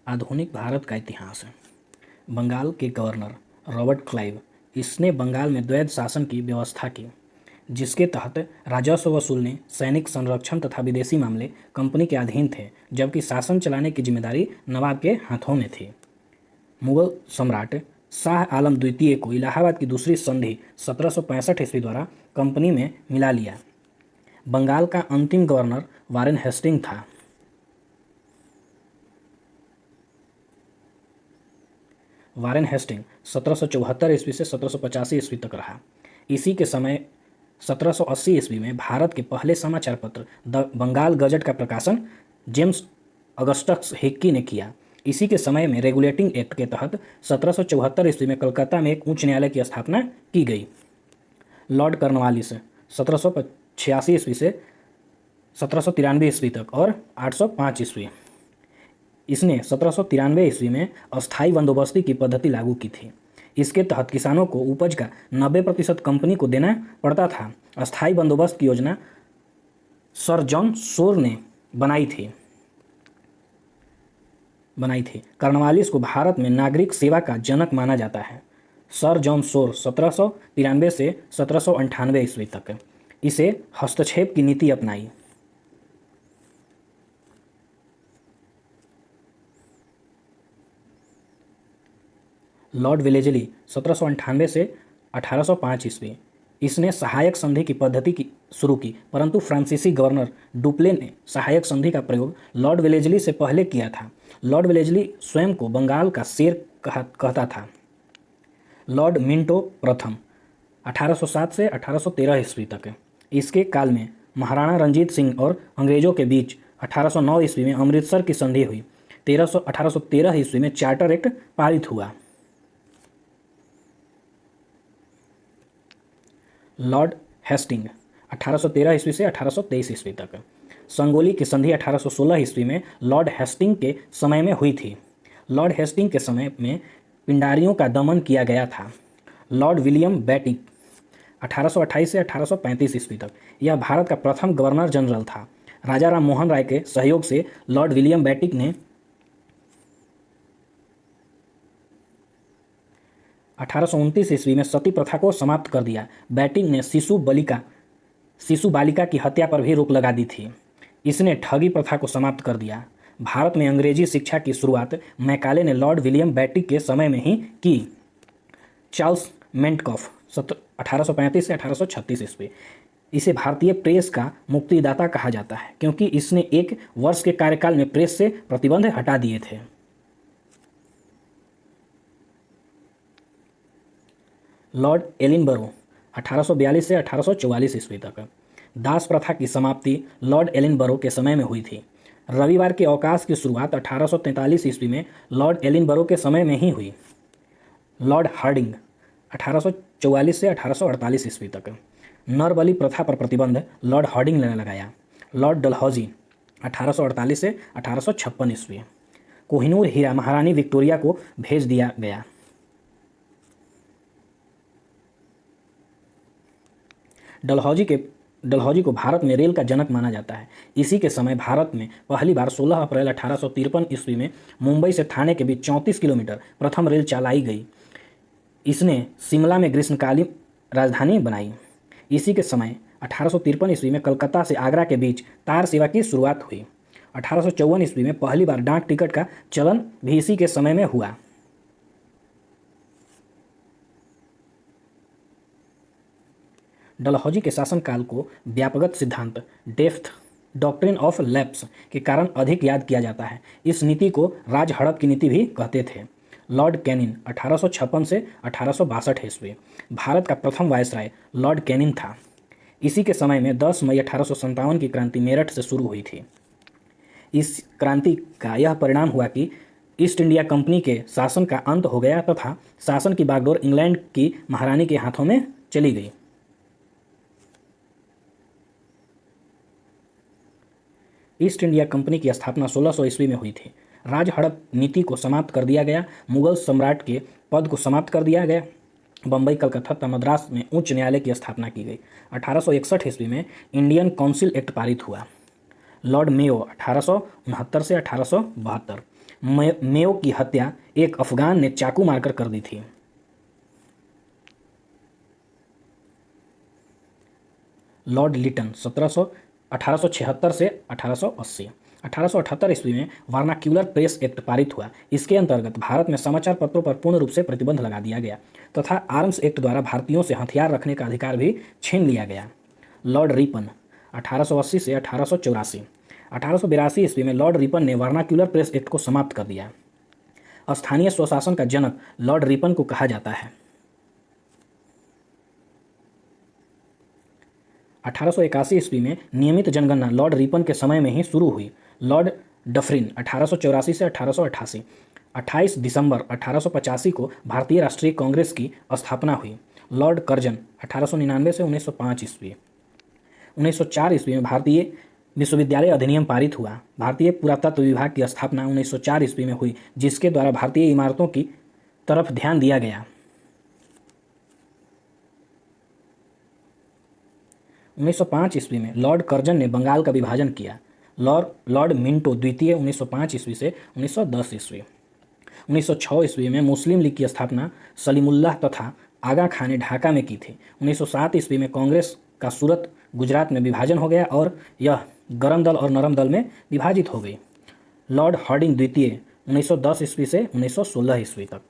आधुनिक भारत का इतिहास। बंगाल के गवर्नर रॉबर्ट क्लाइव, इसने बंगाल में द्वैध शासन की व्यवस्था की, जिसके तहत राजस्व वसूलने, सैनिक संरक्षण तथा विदेशी मामले कंपनी के अधीन थे, जबकि शासन चलाने की जिम्मेदारी नवाब के हाथों में थी। मुगल सम्राट शाह आलम द्वितीय को इलाहाबाद की दूसरी संधि 1765 ईस्वी द्वारा कंपनी में मिला लिया। बंगाल का अंतिम गवर्नर वारेन हेस्टिंग था। वारेन हेस्टिंग 1774 ईस्वी से 1785 ईस्वी तक रहा। इसी के समय 1780 ईस्वी में भारत के पहले समाचार पत्र द बंगाल गजट का प्रकाशन जेम्स अगस्टस हिक्की ने किया। इसी के समय में रेगुलेटिंग एक्ट के तहत 1774 ईस्वी में कलकत्ता में एक उच्च न्यायालय की स्थापना की गई। लॉर्ड कॉर्नवालिस 1786 ईस्वी से 1793 ईस्वी तक और 805 ईस्वी, इसने 1793 ईस्वी में अस्थायी बंदोबस्ती की पद्धति लागू की थी। इसके तहत किसानों को उपज का 90% कंपनी को देना पड़ता था। अस्थायी बंदोबस्त की योजना सर जॉन शोर ने बनाई थी। कॉर्नवालिस को भारत में नागरिक सेवा का जनक माना जाता है। सर जॉन शोर 1793 से 1798 ईस्वी तक इसे हस्तक्षेप की नीति अपनाई। लॉर्ड वेलेजली 1798 से 1805 ईस्वी, इसने सहायक संधि की पद्धति की शुरू की, परंतु फ्रांसीसी गवर्नर डुप्ले ने सहायक संधि का प्रयोग लॉर्ड वेलेजली से पहले किया था। लॉर्ड वेलेजली स्वयं को बंगाल का शेर कहता था। लॉर्ड मिंटो प्रथम 1807 से 1813 ईस्वी तक, इसके काल में महाराणा रंजीत सिंह और अंग्रेजों के बीच 1809 ईस्वी में अमृतसर की संधि हुई। 1813 ईस्वी में चार्टर एक्ट पारित हुआ। लॉर्ड हेस्टिंग 1813 ईस्वी से 1823 ईस्वी तक। संगोली की संधि 1816 ईस्वी में लॉर्ड हेस्टिंग के समय में हुई थी। लॉर्ड हेस्टिंग के समय में पिंडारियों का दमन किया गया था। लॉर्ड विलियम बेटिक 1828 से 1835 ईस्वी तक, यह भारत का प्रथम गवर्नर जनरल था। राजा राम मोहन राय के सहयोग से लॉर्ड विलियम बेटिक ने 1829 ईस्वी में सती प्रथा को समाप्त कर दिया। बेटिक ने शिशु बालिका की हत्या पर भी रोक लगा दी थी। इसने ठगी प्रथा को समाप्त कर दिया। भारत में अंग्रेजी शिक्षा की शुरुआत मैकाले ने लॉर्ड विलियम बेटिक के समय में ही की। चार्ल्स मेंटकॉफ 1835 से 1836 ईस्वी, इसे भारतीय प्रेस का मुक्तिदाता कहा जाता है, क्योंकि इसने एक वर्ष के कार्यकाल में प्रेस से प्रतिबंध हटा दिए थे। लॉर्ड एलिनबरो 1842 से 1844 ईस्वी तक, दास प्रथा की समाप्ति लॉर्ड एलिनबरो के समय में हुई थी। रविवार के अवकाश की शुरुआत 1843 ईस्वी में लॉर्ड एलिनबरो के समय में ही हुई। लॉर्ड हार्डिंग 1844 से 1848 ईस्वी तक, नरबली प्रथा पर प्रतिबंध लॉर्ड हार्डिंग ने लगाया। लॉर्ड डलहौजी 1848 से 1856 ईस्वी, कोहिनूर हीरा महारानी विक्टोरिया को भेज दिया गया। डलहौजी को भारत में रेल का जनक माना जाता है। इसी के समय भारत में पहली बार 16 अप्रैल 1853 ईस्वी में मुंबई से थाने के बीच 34 किलोमीटर प्रथम रेल चलाई गई। इसने शिमला में ग्रीष्मकालीन राजधानी बनाई। इसी के समय 1853 ईस्वी में कलकत्ता से आगरा के बीच तार सेवा की शुरुआत हुई। 1854 ईस्वी में पहली बार डाक टिकट का चलन भी इसी के समय में हुआ। डलहौजी के शासनकाल को व्यापकगत सिद्धांत डेप्थ डॉक्ट्रिन ऑफ लैप्स के कारण अधिक याद किया जाता है। इस नीति को राज हड़प की नीति भी कहते थे। लॉर्ड कैनिन 1856 से 1862 ईस्वी, भारत का प्रथम वायसराय लॉर्ड कैनिन था। इसी के समय में 10 मई 1857 की क्रांति मेरठ से शुरू हुई थी। इस क्रांति का यह परिणाम हुआ कि ईस्ट इंडिया कंपनी के शासन का अंत हो गया तथा शासन की बागडोर इंग्लैंड की महारानी के हाथों में चली गई। ईस्ट इंडिया कंपनी की स्थापना 1600 ईस्वी में हुई थी। राज हड़प नीति को समाप्त कर दिया गया। मुगल सम्राट के पद को समाप्त कर दिया गया। बम्बई, कलकत्ता तथा मद्रास में उच्च न्यायालय की स्थापना की गई। 1861 ईस्वी में इंडियन काउंसिल एक्ट पारित हुआ। लॉर्ड मेयो 1869 से 1872, मेयो की हत्या एक अफगान ने चाकू मारकर कर दी थी। लॉर्ड लिटन 1876 से 1880। 1878 ईस्वी में वर्नाक्यूलर प्रेस एक्ट पारित हुआ। इसके अंतर्गत भारत में समाचार पत्रों पर पूर्ण रूप से प्रतिबंध लगा दिया गया तथा आर्म्स एक्ट द्वारा भारतीयों से हथियार रखने का अधिकार भी छीन लिया गया। लॉर्ड रिपन 1880 से 1884। 1882 ईस्वी में लॉर्ड रिपन ने वर्नाक्यूलर प्रेस एक्ट को समाप्त कर दिया। स्थानीय स्वशासन का जनक लॉर्ड रिपन को कहा जाता है। 1881 ईस्वी में नियमित जनगणना लॉर्ड रिपन के समय में ही शुरू हुई। लॉर्ड डफरिन 1884 से 1888। 28 दिसंबर 1885 को भारतीय राष्ट्रीय कांग्रेस की स्थापना हुई। लॉर्ड कर्जन 1899 से 1905 ईस्वी। 1904 ईस्वी में भारतीय विश्वविद्यालय अधिनियम पारित हुआ। भारतीय पुरातत्व विभाग की स्थापना 1904 ईस्वी में हुई, जिसके द्वारा भारतीय इमारतों की तरफ ध्यान दिया गया। 1905 ईस्वी में लॉर्ड कर्जन ने बंगाल का विभाजन किया। लॉर्ड मिंटो द्वितीय 1905 ईस्वी से 1910 ईस्वी। 1906 ईस्वी में मुस्लिम लीग की स्थापना सलीमुल्लाह तथा आगा खान ने ढाका में की थी। 1907 ईस्वी में कांग्रेस का सूरत गुजरात में विभाजन हो गया और यह गरम दल और नरम दल में विभाजित हो गई। लॉर्ड हार्डिंग द्वितीय 1910 ईस्वी से 1916 ईस्वी तक।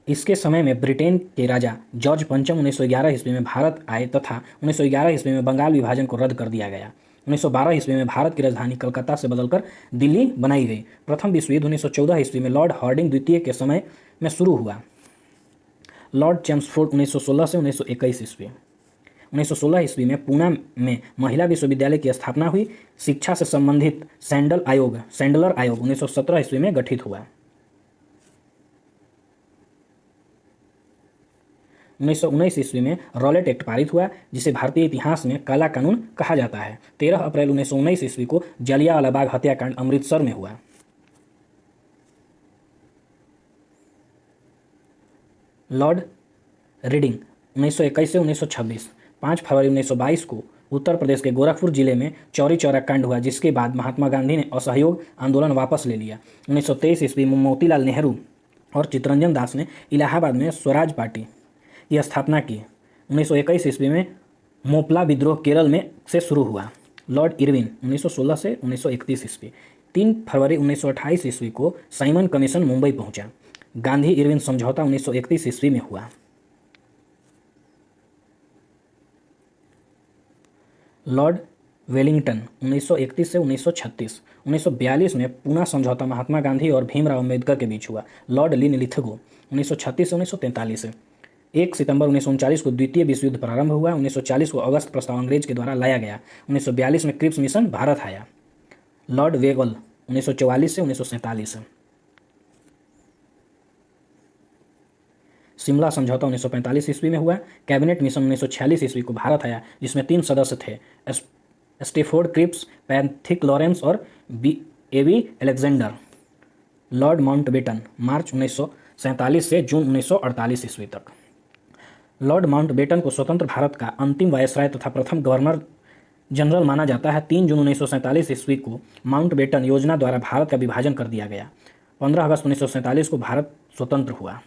इसके समय में ब्रिटेन के राजा जॉर्ज पंचम 1911 ईस्वी में भारत आए तथा 1911 ईस्वी में बंगाल विभाजन को रद्द कर दिया गया। 1912 ईस्वी में भारत की राजधानी कलकत्ता से बदलकर दिल्ली बनाई गई। प्रथम विश्व युद्ध 1914 ईस्वी में लॉर्ड हार्डिंग द्वितीय के समय में शुरू हुआ। लॉर्ड चेम्सफोर्ड 1916 से 1921 ईस्वी। 1916 ईस्वी में पूना में महिला विश्वविद्यालय की स्थापना हुई। शिक्षा से संबंधित सैंडलर आयोग 1917 ईस्वी में गठित हुआ। 1919 ईस्वी में रॉलेट एक्ट पारित हुआ, जिसे भारतीय इतिहास में काला कानून कहा जाता है। 13 अप्रैल 1919 ईस्वी को जलियांवाला बाग हत्याकांड अमृतसर में हुआ। लॉर्ड रीडिंग 1921 से 1926। 5 फरवरी 1922 को उत्तर प्रदेश के गोरखपुर जिले में चौरी चौरा कांड हुआ, जिसके बाद महात्मा गांधी ने असहयोग आंदोलन वापस ले लिया। 1923 ईस्वी में मोतीलाल नेहरू और चित्तरंजन दास ने इलाहाबाद में स्वराज पार्टी की स्थापना की। 1921 ईस्वी में मोपला विद्रोह केरल में से शुरू हुआ। लॉर्ड इरविन 1916 से 1931 ईस्वी। 3 फरवरी 1928 ईस्वी को साइमन कमीशन मुंबई पहुंचा। गांधी इरविन समझौता 1931 ईस्वी में हुआ। लॉर्ड वेलिंगटन 1931 से 1936। 1942 में पूना समझौता महात्मा गांधी और भीमराव अम्बेडकर के बीच हुआ। लॉर्ड लिनलिथगो 1936 से 1943। 1 सितंबर 1939 को द्वितीय विश्व युद्ध प्रारंभ हुआ। 1940 को अगस्त प्रस्ताव अंग्रेज के द्वारा लाया गया। 1942 में क्रिप्स मिशन भारत आया। लॉर्ड वेगल 1944 से 1947। शिमला समझौता 1945 ईस्वी में हुआ। कैबिनेट मिशन 1946 ईस्वी को भारत आया, जिसमें 3 सदस्य थे, स्टेफोर्ड क्रिप्स, पैथिक लॉरेंस और एवी अलेक्जेंडर। लॉर्ड माउंटबेटन मार्च 1947 से जून 1948 ईस्वी तक। लॉर्ड माउंटबेटन को स्वतंत्र भारत का अंतिम वायसराय तथा प्रथम गवर्नर जनरल माना जाता है। 3 जून 1947 ईस्वी को माउंटबेटन योजना द्वारा भारत का विभाजन कर दिया गया। 15 अगस्त 1947 को भारत स्वतंत्र हुआ।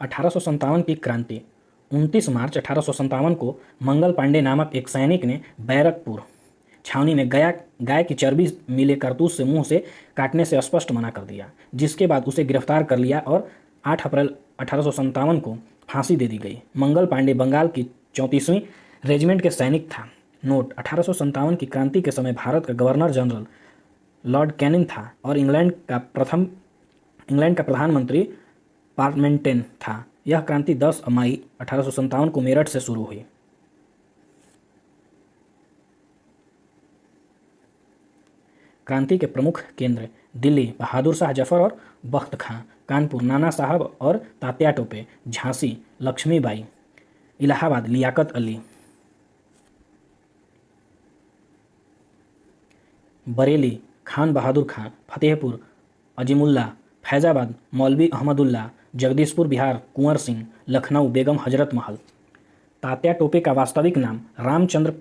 1857 की क्रांति। 29 मार्च 1857 को मंगल पांडे नामक एक सैनिक ने बैरकपुर छावनी में गाय की चर्बी मिले कारतूस से मुंह से काटने से स्पष्ट मना कर दिया, जिसके बाद उसे गिरफ्तार कर लिया और 8 अप्रैल 1857 को फांसी दे दी गई। मंगल पांडे बंगाल की 34वीं रेजिमेंट के सैनिक था। नोट: 1857 की क्रांति के समय भारत का गवर्नर जनरल लॉर्ड कैनिंग था और इंग्लैंड का प्रधानमंत्री पार्लिमेंटेन था। यह क्रांति 10 मई 1857 को मेरठ से शुरू हुई। क्रांति के प्रमुख केंद्र दिल्ली बहादुर शाह जफर और बख्त खां, कानपुर नाना साहब और तात्या टोपे, झांसी लक्ष्मीबाई, इलाहाबाद लियाकत अली, बरेली खान बहादुर खां, फतेहपुर अजीमुल्ला, फैजाबाद मौलवी अहमदुल्ला, जगदीशपुर बिहार कुंवर सिंह, लखनऊ बेगम हजरत महल। तात्या टोपे का वास्तविक नाम रामचंद्र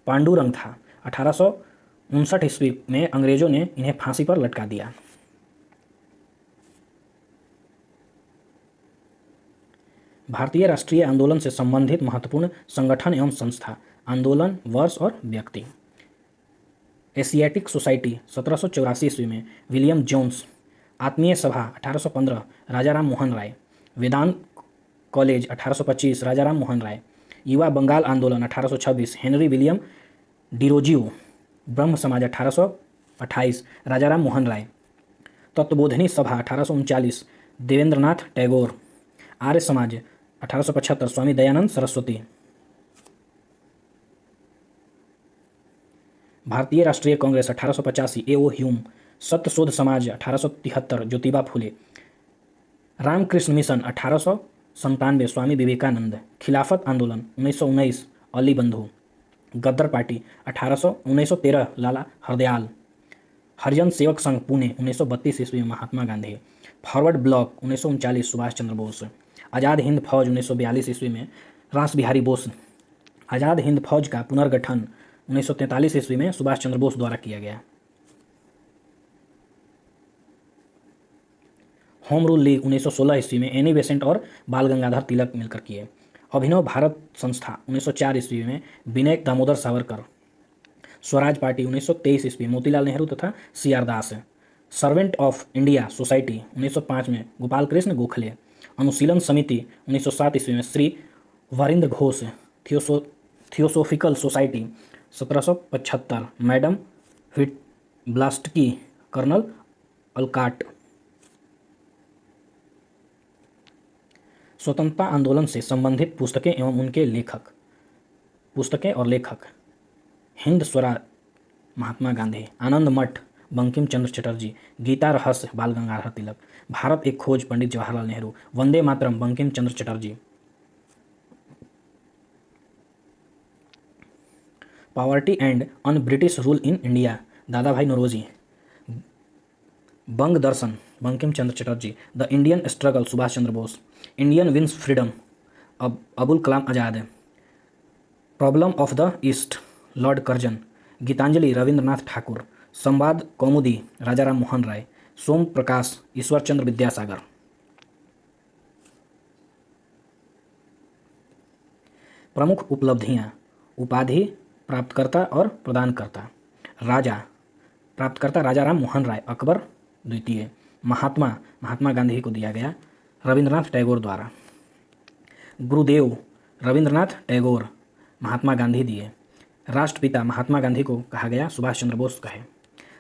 पांडुरंग था। 1859 ईस्वी में अंग्रेजों ने इन्हें फांसी पर लटका दिया। भारतीय राष्ट्रीय आंदोलन से संबंधित महत्वपूर्ण संगठन एवं संस्था, आंदोलन, वर्ष और व्यक्ति। एशियाटिक सोसाइटी 1784 ईस्वी में विलियम जोन्स। आत्मीय सभा 1815 राजा राम मोहन राय। वेदांत कॉलेज 1825 राजा राम मोहन राय। युवा बंगाल आंदोलन 1826 हेनरी विलियम डिरोजियो। ब्रह्म समाज 1828 राजा राम मोहन राय। तत्वबोधिनी सभा 1839 देवेंद्रनाथ टैगोर। आर्य समाज 1875 स्वामी दयानंद सरस्वती। भारतीय राष्ट्रीय कांग्रेस 1885 ए.ओ. ह्यूम। सत्यशोध समाज 1873 ज्योतिबा फुले। रामकृष्ण मिशन 1897 स्वामी विवेकानंद। खिलाफत आंदोलन 1919 अली बंधु। गद्दर पार्टी 1913 लाला हरदयाल। हरिजन सेवक संघ पुणे 1932 ईस्वी में महात्मा गांधी। Forward block 1939 Subhash Chandra Bose. आज़ाद हिंद फौज 1942 ईस्वी में रास बिहारी बोस। आज़ाद हिंद फौज का पुनर्गठन 1943 ईस्वी में सुभाष चंद्र बोस द्वारा किया गया। होम रूल लीग 1916 ईस्वी में एनी बेसेंट और बाल गंगाधर तिलक मिलकर किए। अभिनव भारत संस्था 1904 ईस्वी में विनय दामोदर सावरकर। स्वराज पार्टी 1923 ईस्वी मोतीलाल नेहरू तथा C R Das. Servant of India society 1905 में गोपाल कृष्ण गोखले। अनुशीलन समिति 1907 ईस्वी में Shri Barindra Ghosh. Theosophical society 1775 madam Blavatsky colonel Olcott. स्वतंत्रता आंदोलन से संबंधित पुस्तकें एवं उनके लेखक। पुस्तकें और लेखक: हिंद स्वराज महात्मा गांधी। आनंद मठ बंकिम चंद्र चटर्जी। गीता रहस्य बाल Gangadhar Tilak. Bharat Ek Khoj Pandit Jawaharlal Nehru. Vande Mataram Bankim Chandra Chatterjee. Poverty and un British rule in India Dadabhai Naoroji. Bangadarshan Bankim Chandra Chatterjee. The Indian struggle Subhash Chandra Bose. Indian wins freedom Abul Kalam Azad. Problem of the East Lord Curzon. Gitanjali Rabindranath Thakur. Sambad Kaumudi राजा राम मोहन राय। सोम प्रकाश ईश्वर चंद्र विद्यासागर। प्रमुख उपलब्धियां: उपाधि प्राप्तकर्ता और प्रदानकर्ता। राजा प्राप्तकर्ता राजा राम मोहन राय अकबर द्वितीय। महात्मा गांधी को दिया गया रविंद्रनाथ टैगोर द्वारा। गुरुदेव रविंद्रनाथ टैगोर महात्मा गांधी दिए। राष्ट्रपिता महात्मा गांधी को कहा गया सुभाष चंद्र बोस कहे।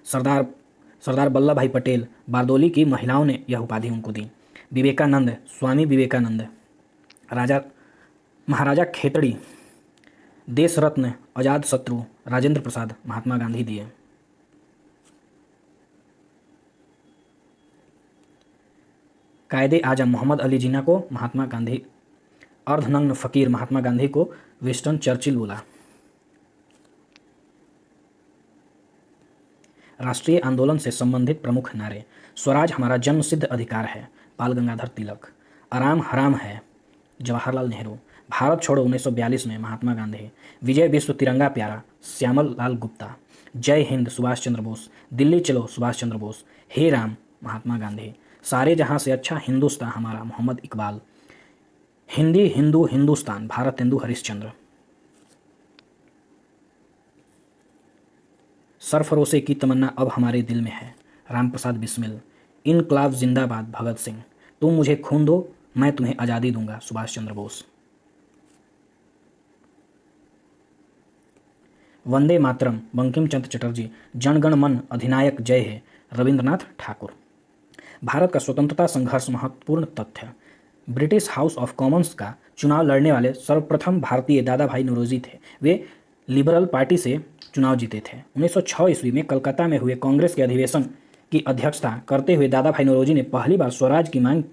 सरदार वल्लभ भाई पटेल बारदोली की महिलाओं ने यह उपाधि उनको दी। विवेकानंद स्वामी विवेकानंद। महाराजा खेतड़ी। देश रत्न आजाद शत्रु राजेंद्र प्रसाद महात्मा गांधी दिए। कायदे आजम मोहम्मद अली जिन्ना को महात्मा गांधी। अर्धनग्न फकीर महात्मा गांधी को विंस्टन चर्चिल बोला। राष्ट्रीय आंदोलन से संबंधित प्रमुख नारे: स्वराज हमारा जन्मसिद्ध अधिकार है बाल गंगाधर तिलक। आराम हराम है जवाहरलाल नेहरू। भारत छोड़ो 1942 में महात्मा गांधी। विजय विश्व तिरंगा प्यारा श्यामल लाल गुप्ता। जय हिंद सुभाष चंद्र बोस। दिल्ली चलो सुभाष चंद्र बोस। हे राम महात्मा गांधी। सारे जहां से अच्छा हिंदुस्तान हमारा मोहम्मद इकबाल। हिंदी हिंदू हिंदुस्तान भारतेंदु हरिश्चंद्र। सरफरोशे की तमन्ना अब हमारे दिल में है राम प्रसाद बिस्मिल। इनकलाब जिंदाबाद भगत सिंह। तुम मुझे खून दो मैं तुम्हें आज़ादी दूंगा सुभाष चंद्र बोस। वंदे मातरम बंकिम चंद्र चटर्जी। जनगण मन अधिनायक जय है रविंद्रनाथ ठाकुर। भारत का स्वतंत्रता संघर्ष महत्वपूर्ण तथ्य। ब्रिटिश हाउस ऑफ कॉमन्स का चुनाव लड़ने वाले सर्वप्रथम भारतीय दादा भाई नौरोजी थे। वे लिबरल पार्टी से चुनाव जीते थे। 1906 ईस्वी में कलकत्ता में हुए कांग्रेस के अधिवेशन की अध्यक्षता करते हुए दादा भाई नौरोजी ने पहली बार स्वराज की मांग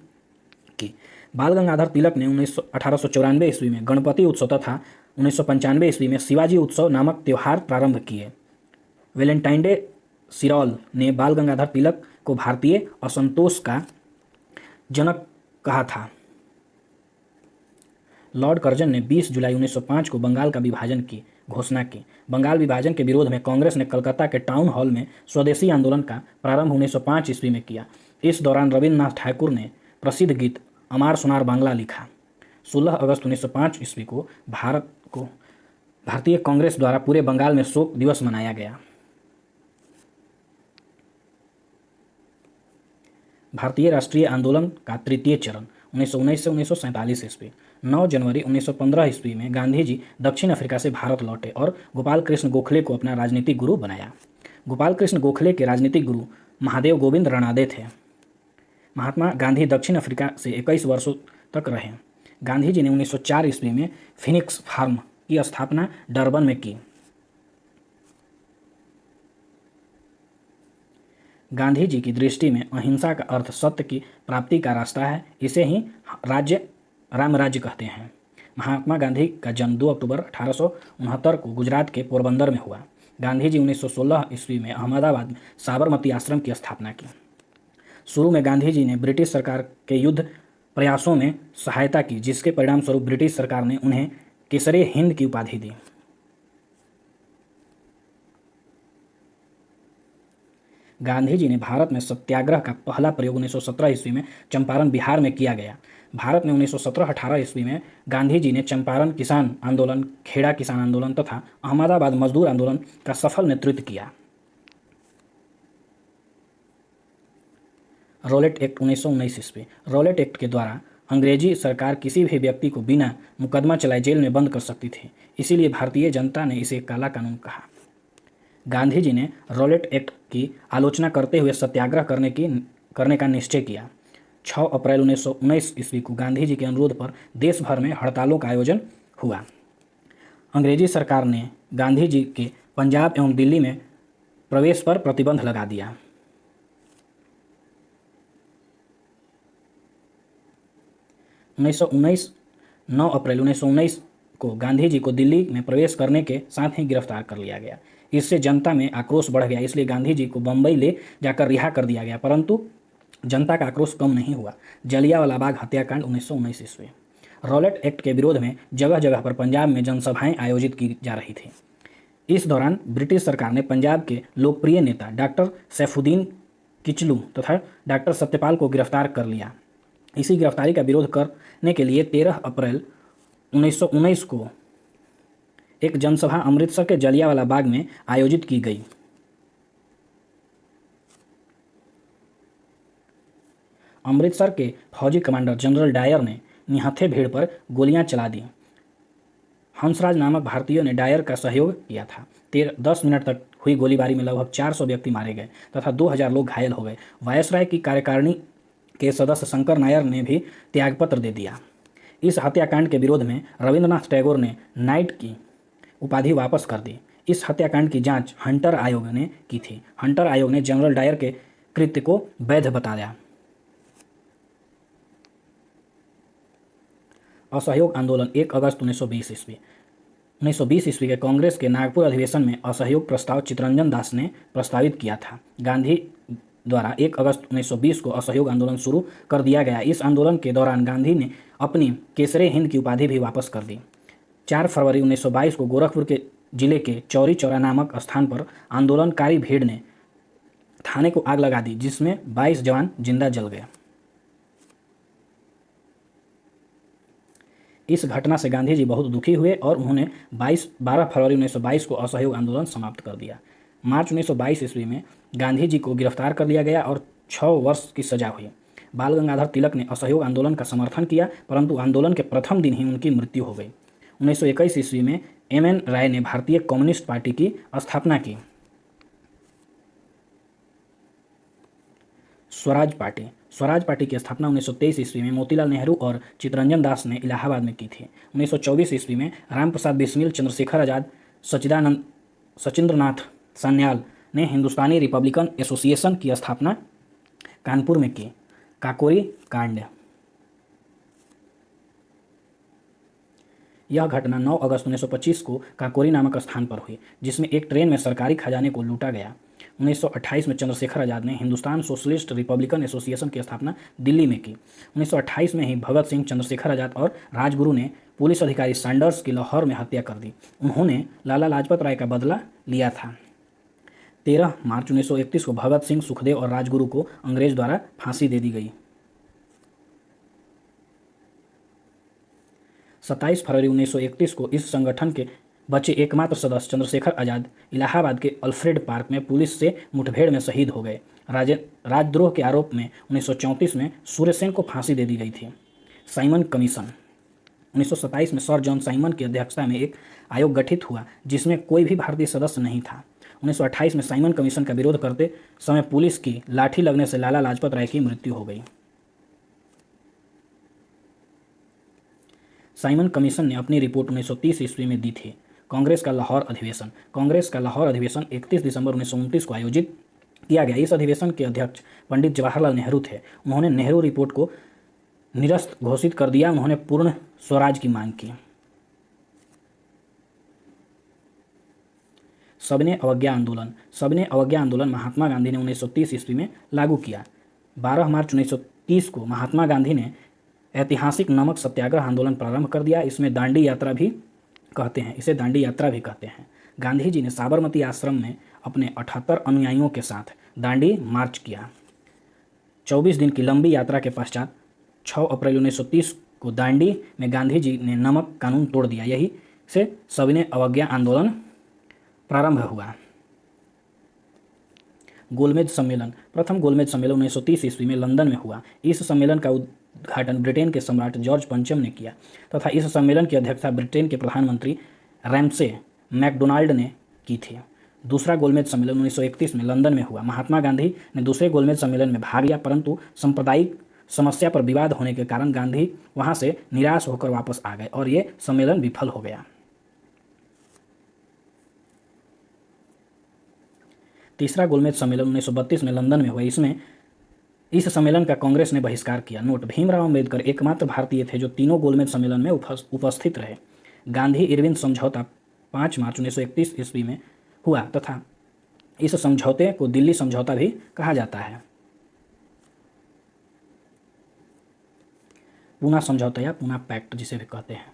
की। बाल गंगाधर तिलक ने 1894 ईस्वी में गणपति उत्सव तथा 1995 ईस्वी में शिवाजी उत्सव नामक त्यौहार प्रारंभ किए। वैलेंटाइन डे सिरॉल ने बाल गंगाधर तिलक को भारतीय असंतोष का जनक कहा था। लॉर्ड कर्जन ने 20 जुलाई 1905 को बंगाल का विभाजन की घोषणा की। बंगाल विभाजन के विरोध में कांग्रेस ने कलकत्ता के टाउन हॉल में स्वदेशी आंदोलन का प्रारंभ 1905 ईस्वी में किया। इस दौरान रविन्द्रनाथ ठाकुर ने प्रसिद्ध गीत अमार सोनार बांग्ला लिखा। 16 अगस्त 1905 ईस्वी को भारतीय कांग्रेस द्वारा पूरे बंगाल में शोक दिवस मनाया गया। भारतीय राष्ट्रीय आंदोलन का तृतीय चरण 1919 से 1947 ईस्वी। 9 जनवरी 1915 ईस्वी में गांधी जी दक्षिण अफ्रीका से भारत लौटे और गोपाल कृष्ण गोखले को अपना राजनीतिक गुरु बनाया। गोपाल कृष्ण गोखले के राजनीतिक गुरु महादेव गोविंद रणादे थे। महात्मा गांधी दक्षिण अफ्रीका से 21 वर्षों तक रहे। गांधी जी ने 1904 ईस्वी में फिनिक्स फार्म की स्थापना डरबन में की। गांधी जी की दृष्टि में अहिंसा का अर्थ सत्य की प्राप्ति का रास्ता है। इसे ही राम राज्य कहते हैं। महात्मा गांधी का जन्म 2 अक्टूबर 1869 को गुजरात के पोरबंदर में हुआ। गांधी जी 1916 ईस्वी में अहमदाबाद में साबरमती आश्रम की स्थापना की। शुरू में गांधी जी ने ब्रिटिश सरकार के युद्ध प्रयासों में सहायता की, जिसके परिणामस्वरूप ब्रिटिश सरकार ने उन्हें केसरे हिंद की उपाधि दी। गांधी जी ने भारत में सत्याग्रह का पहला प्रयोग 1917 ईस्वी में चंपारण बिहार में किया गया। भारत में 1917-18 ईस्वी में गांधी जी ने चंपारण किसान आंदोलन, खेड़ा किसान आंदोलन तथा अहमदाबाद मजदूर आंदोलन का सफल नेतृत्व किया। रॉलेट एक्ट 1919 ईस्वी। रॉलेट एक्ट के द्वारा अंग्रेजी सरकार किसी भी व्यक्ति को बिना मुकदमा चलाए जेल में बंद कर सकती थी, इसीलिए भारतीय जनता ने इसे काला कानून कहा। गांधी जी ने रॉलेट एक्ट की आलोचना करते हुए सत्याग्रह करने का निश्चय किया। 6 अप्रैल 1919 ईस्वी को गांधी जी के अनुरोध पर देश भर में हड़तालों का आयोजन हुआ। अंग्रेजी सरकार ने गांधी जी के पंजाब एवं दिल्ली में प्रवेश पर प्रतिबंध लगा दिया। 9 अप्रैल 1919 को गांधी जी को दिल्ली में प्रवेश करने के साथ ही गिरफ्तार कर लिया गया। इससे जनता में आक्रोश बढ़ गया, इसलिए गांधी जी को बंबई ले जाकर रिहा कर दिया गया, परंतु जनता का आक्रोश कम नहीं हुआ। जलियांवाला बाग हत्याकांड 1919 ईस्वी। रॉलेट एक्ट के विरोध में जगह जगह पर पंजाब में जनसभाएं आयोजित की जा रही थी। इस दौरान ब्रिटिश सरकार ने पंजाब के लोकप्रिय नेता डॉक्टर सैफुद्दीन किचलू तथा डॉक्टर सत्यपाल को गिरफ्तार कर लिया। इसी गिरफ्तारी का विरोध करने के लिए 13 अप्रैल 1919 को एक जनसभा अमृतसर के जलियांवाला बाग में आयोजित की गई। अमृतसर के फौजी कमांडर जनरल डायर ने निहत्थे भीड़ पर गोलियां चला दी। हंसराज नामक भारतीयों ने डायर का सहयोग किया था। 10 मिनट तक हुई गोलीबारी में लगभग 400 व्यक्ति मारे गए तथा 2000 लोग घायल हो गए। वायसराय की कार्यकारिणी के सदस्य शंकर नायर ने भी त्यागपत्र दे दिया। इस हत्याकांड के विरोध में रविन्द्रनाथ टैगोर ने नाइट की उपाधि वापस कर दी। इस हत्याकांड की जांच हंटर आयोग ने की थी। हंटर आयोग ने जनरल डायर के कृत्य को वैध बताया। असहयोग आंदोलन 1 अगस्त 1920 ईस्वी। 1920 ईस्वी के कांग्रेस के नागपुर अधिवेशन में असहयोग प्रस्ताव चित्तरंजन दास ने प्रस्तावित किया था। गांधी द्वारा 1 अगस्त 1920 को असहयोग आंदोलन शुरू कर दिया गया। इस आंदोलन के दौरान गांधी ने अपनी केसरे हिंद की उपाधि भी वापस कर दी। 4 फरवरी 1922 को गोरखपुर के जिले के चौरी चौरा नामक स्थान पर आंदोलनकारी भीड़ ने थाने को आग लगा दी, जिसमें 22 जवान जिंदा जल गए। इस घटना से गांधी जी बहुत दुखी हुए और उन्होंने 12 फरवरी 1922 को असहयोग आंदोलन समाप्त कर दिया। मार्च 1922 ईस्वी में गांधी जी को गिरफ्तार कर लिया गया और 6 वर्ष की सजा हुई। बाल गंगाधर तिलक ने असहयोग आंदोलन का समर्थन किया, परंतु आंदोलन के प्रथम दिन ही उनकी मृत्यु हो गई। 1921 ईस्वी में M.N. राय ने भारतीय कम्युनिस्ट पार्टी की स्थापना की। स्वराज पार्टी की स्थापना 1923 ईस्वी में मोतीलाल नेहरू और चित्तरंजन दास ने इलाहाबाद में की थी। 1924 ईस्वी में रामप्रसाद बिस्मिल, चंद्रशेखर आजाद, सचिंद्रनाथ सान्याल ने हिंदुस्तानी रिपब्लिकन एसोसिएशन की स्थापना कानपुर में की। काकोरी कांड। यह घटना 9 अगस्त 1925 को काकोरी नामक स्थान पर हुई, जिसमें एक ट्रेन में सरकारी खजाने को लूटा गया। 1928 में चंद्रशेखर आजाद ने हिंदुस्तान सोशलिस्ट रिपब्लिकन एसोसिएशन की स्थापना दिल्ली में की। 1928 में ही भगत सिंह, चंद्रशेखर आजाद और राजगुरु ने पुलिस अधिकारी सैंडर्स की लाहौर में हत्या कर दी। उन्होंने लाला लाजपत राय का बदला लिया था। 13 मार्च 1931 को भगत सिंह, सुखदेव और राजगुरु को अंग्रेज द्वारा फांसी दे दी गई। 27 फरवरी 1931 को इस संगठन के बचे एकमात्र सदस्य चंद्रशेखर आज़ाद इलाहाबाद के अल्फ्रेड पार्क में पुलिस से मुठभेड़ में शहीद हो गए। राजद्रोह के आरोप में 1934 में सूर्यसेन को फांसी दे दी गई थी। साइमन कमीशन 1927 में सर जॉन साइमन की अध्यक्षता में एक आयोग गठित हुआ जिसमें कोई भी भारतीय सदस्य नहीं था। 1928 में साइमन कमीशन का विरोध करते समय पुलिस की लाठी लगने से लाला लाजपत राय की मृत्यु हो गई। साइमन कमीशन ने अपनी रिपोर्ट 1930 ईस्वी में दी थी। कांग्रेस का लाहौर अधिवेशन 31 दिसंबर 1929 को आयोजित किया गया। इस अधिवेशन के अध्यक्ष पंडित जवाहरलाल नेहरू थे। उन्होंने नेहरू रिपोर्ट को निरस्त घोषित कर दिया। उन्होंने पूर्ण स्वराज की मांग की। सबने अवज्ञा आंदोलन महात्मा गांधी ने 1930 ईस्वी में लागू किया। 12 मार्च 1930 को महात्मा गांधी ने ऐतिहासिक नमक सत्याग्रह आंदोलन प्रारंभ कर दिया। इसे दांडी यात्रा भी कहते हैं। गांधी जी ने साबरमती आश्रम में अपने 78 अनुयायियों के साथ दांडी मार्च किया। 24 दिन की लंबी यात्रा के पश्चात 6 अप्रैल 1930 को दांडी में गांधी जी ने नमक कानून तोड़ दिया। यही से सविनय अवज्ञा आंदोलन प्रारंभ हुआ। गोलमेज सम्मेलन प्रथम गोलमेज सम्मेलन 1930 ईस्वी में लंदन में हुआ। इस सम्मेलन का उद्घाटन ब्रिटेन के सम्राट जॉर्ज पंचम ने किया तथा इस सम्मेलन की अध्यक्षता ब्रिटेन के प्रधानमंत्री रैमसे मैकडोनाल्ड ने की थी। दूसरा गोलमेज सम्मेलन 1931 में लंदन में हुआ। महात्मा गांधी ने दूसरे गोलमेज सम्मेलन में भाग लिया परंतु सांप्रदायिक समस्या पर विवाद होने के कारण गांधी वहां से निराश होकर वापस आ गए और ये सम्मेलन विफल हो गया। तीसरा गोलमेज सम्मेलन 1932 में लंदन में हुआ। इस सम्मेलन का कांग्रेस ने बहिष्कार किया। नोट: भीमराव अम्बेडकर एकमात्र भारतीय थे जो तीनों गोलमेज सम्मेलन में उपस्थित रहे। गांधी इरविन समझौता 5 मार्च 1931 ईस्वी में हुआ तथा इस समझौते को दिल्ली समझौता भी कहा जाता है। पूना समझौता या पूना पैक्ट जिसे भी कहते हैं।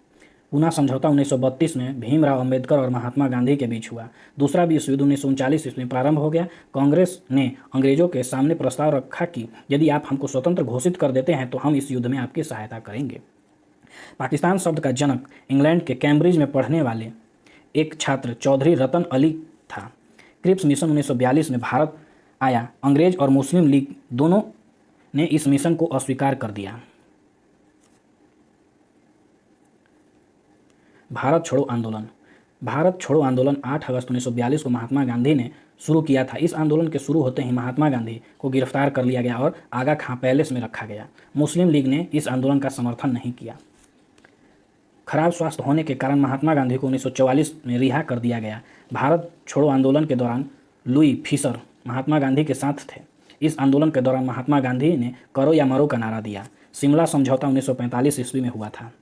पूना समझौता 1932 में भीमराव अंबेडकर और महात्मा गांधी के बीच हुआ। दूसरा विश्व युद्ध 1939 ईस्वी में प्रारंभ हो गया। कांग्रेस ने अंग्रेजों के सामने प्रस्ताव रखा कि यदि आप हमको स्वतंत्र घोषित कर देते हैं तो हम इस युद्ध में आपकी सहायता करेंगे। पाकिस्तान शब्द का जनक इंग्लैंड के कैम्ब्रिज में पढ़ने वाले एक छात्र चौधरी रतन अली था। क्रिप्स मिशन 1942 में भारत आया। अंग्रेज और मुस्लिम लीग दोनों ने इस मिशन को अस्वीकार कर दिया। भारत छोड़ो आंदोलन 8 अगस्त 1942 को महात्मा गांधी ने शुरू किया था। इस आंदोलन के शुरू होते ही महात्मा गांधी को गिरफ्तार कर लिया गया और आगा खां पैलेस में रखा गया। मुस्लिम लीग ने इस आंदोलन का समर्थन नहीं किया। खराब स्वास्थ्य होने के कारण महात्मा गांधी को 1944 में रिहा कर दिया गया। भारत छोड़ो आंदोलन के दौरान लुई फिशर महात्मा गांधी के साथ थे। इस आंदोलन के दौरान महात्मा गांधी ने करो या मरो का नारा दिया। शिमला समझौता 1945 ईस्वी में हुआ था।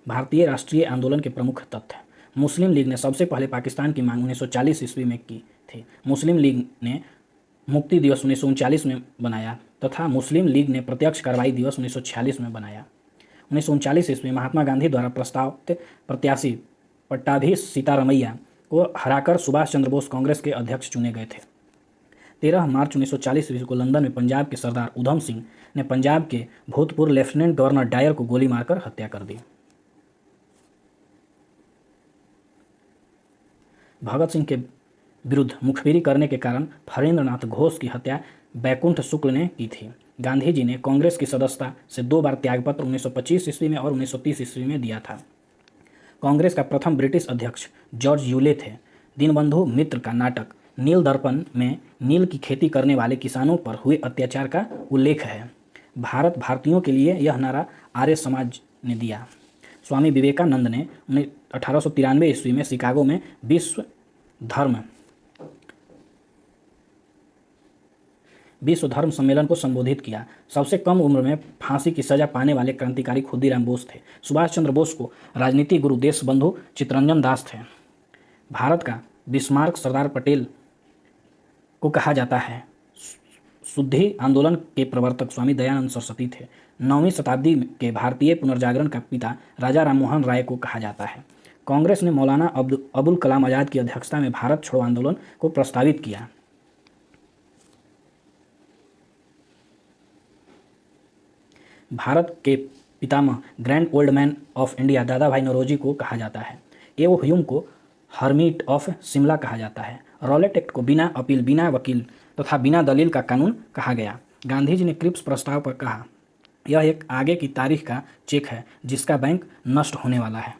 भारतीय राष्ट्रीय आंदोलन के प्रमुख तथ्य: मुस्लिम लीग ने सबसे पहले पाकिस्तान की मांग 1940 ईस्वी में की थी। मुस्लिम लीग ने मुक्ति दिवस 1939 में बनाया तथा मुस्लिम लीग ने प्रत्यक्ष कार्रवाई दिवस 1946 में बनाया। 1939 ईस्वी में महात्मा गांधी द्वारा प्रस्तावित प्रत्याशी पट्टाभी सीतारमैया को हराकर सुभाष चंद्र बोस कांग्रेस के अध्यक्ष चुने गए थे। 13 मार्च 1940 ईस्वी को लंदन में पंजाब के सरदार उधम सिंह ने पंजाब के भूतपूर्व लेफ्टिनेंट गवर्नर डायर को गोली मारकर हत्या कर दी। भगत सिंह के विरुद्ध मुखबिरी करने के कारण फरेंद्र नाथ घोष की हत्या बैकुंठ शुक्ल ने की थी। गांधी जी ने कांग्रेस की सदस्यता से 2 बार त्यागपत्र 1925 ईस्वी में और 1930 ईस्वी में दिया था। कांग्रेस का प्रथम ब्रिटिश अध्यक्ष जॉर्ज यूले थे। दीनबंधु मित्र का नाटक नील दर्पण में नील की खेती करने वाले किसानों पर हुए अत्याचार का उल्लेख है। भारत भारतीयों के लिए यह नारा आर्य समाज ने दिया। स्वामी विवेकानंद ने 1893 ईस्वी में शिकागो में विश्व धर्म सम्मेलन को संबोधित किया। सबसे कम उम्र में फांसी की सजा पाने वाले क्रांतिकारी खुदीराम बोस थे। सुभाष चंद्र बोस को राजनीतिक गुरु देशबंधु चित्तरंजन दास थे। भारत का बिस्मार्क सरदार पटेल को कहा जाता है। शुद्धि आंदोलन के प्रवर्तक स्वामी दयानंद सरस्वती थे। 9वीं शताब्दी के भारतीय पुनर्जागरण का पिता राजा राममोहन राय को कहा जाता है। कांग्रेस ने मौलाना अबुल कलाम आज़ाद की अध्यक्षता में भारत छोड़ो आंदोलन को प्रस्तावित किया। भारत के पितामह grand old man of India Dadabhai Naoroji को कहा जाता है। एवो ह्यूम को हर्मिट ऑफ शिमला कहा जाता है। रॉलेट एक्ट को बिना अपील, बिना वकील तथा बिना दलील का कानून कहा गया। गांधी जी ने क्रिप्स प्रस्ताव पर कहा, यह एक आगे की तारीख का चेक है जिसका बैंक नष्ट होने वाला है।